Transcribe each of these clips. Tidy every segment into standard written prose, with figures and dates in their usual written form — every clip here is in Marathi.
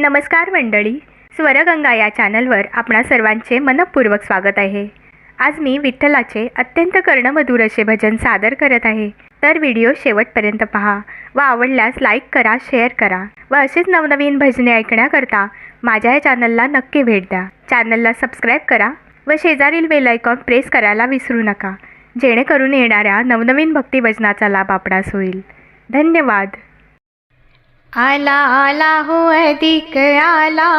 नमस्कार मंडळी, स्वरगंगा या चॅनलवर आपणा सर्वांचे मनपूर्वक स्वागत आहे। आज मी विठ्ठलाचे अत्यंत कर्णमधुर असे भजन सादर करत आहे। तर व्हिडिओ शेवटपर्यंत पहा व आवडल्यास लाईक करा, शेअर करा व असेच नवनवीन भजने ऐकण्याकरता माझ्या या चॅनलला नक्की भेट द्या। चॅनलला सबस्क्राईब करा व शेजारील बेल आयकॉन प्रेस करायला विसरू नका, जेणेकरून येणाऱ्या नवनवीन भक्ती भजनाचा लाभ आपणास होईल। धन्यवाद। आला आला हो अधिक आला,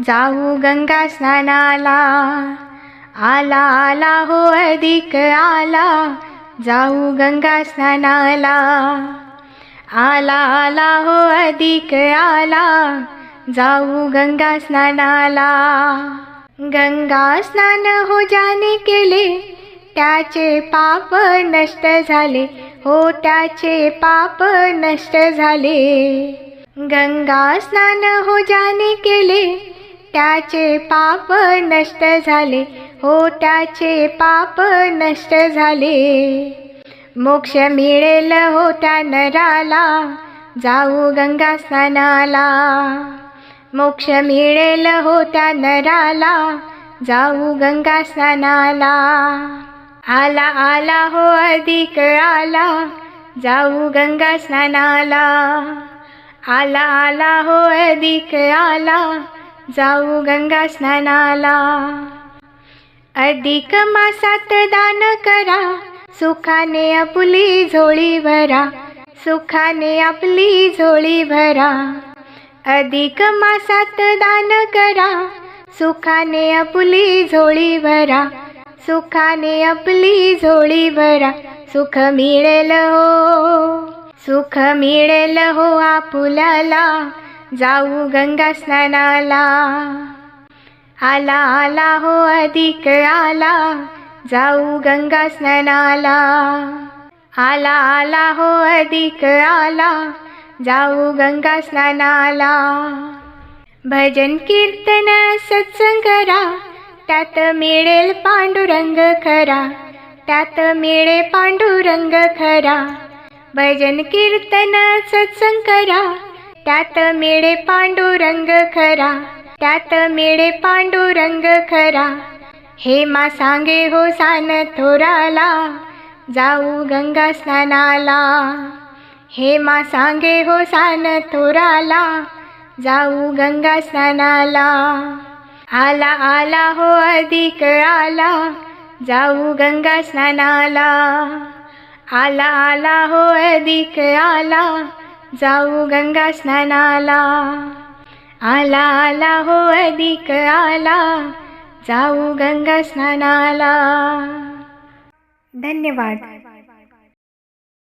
जाऊ गंगा स्नानाला। आला आला हो अधिक आला, जाऊ गंगा स्नानाला। आला आला हो अधिक आला, जाऊ गंगा स्नानाला। गंगा स्नान हो ज्याने केले, त्याचे पाप नष्ट झाले, हो त्याचे पाप नष्ट झाले। गंगा स्नान हो ज्याने केले, त्याचे पाप नष्ट झाले, हो त्याचे पाप नष्ट झाले। मोक्ष मिळेल हो त्या नराला, जाऊ गंगा स्नानाला। मोक्ष मिळेल हो त्या नराला, जाऊ गंगा स्नानाला। आला आला हो अधिक आला, जाऊ गंगा स्नानाला। आला आला हो अधिक आला, जाऊ गंगा स्नानाला। अधिक मासात दान करा, सुखाने आपली झोळी भरा, सुखाने आपली झोळी भरा। अधिक मासात दान करा, सुखाने आपली झोळी भरा, सुखाने आपली झोळी भरा। सुख मिळेल हो, सुख मिळेल हो आपुल्याला, जाऊ गंगा स्नानाला। आला आला हो अधिक आला, जाऊ गंगा स्नानाला। आला आला हो अधिक आला, जाऊ गंगा स्नानाला। भजन कीर्तन सत्संग करा, त्यात मिळेल पांडुरंग खरा, त्यात मिळे पांडुरंग खरा। भजन कीर्तन सत्संग करा, त्यात मिळे पांडुरंग खरा, त्यात मिळे पांडुरंग खरा। हे मा सांगे हो सान थोराला, जाऊ गंगा स्नानाला। हे मा सांगे हो सान थोराला, जाऊ गंगा स्नानाला। आला आला हो अधिक आला, जाऊ गंगा स्नानाला। आला आला हो अधिक आला, जाऊ गंगा स्नानाला। आला आला हो अधिक आला, जाऊ गंगा स्नानाला। धन्यवाद।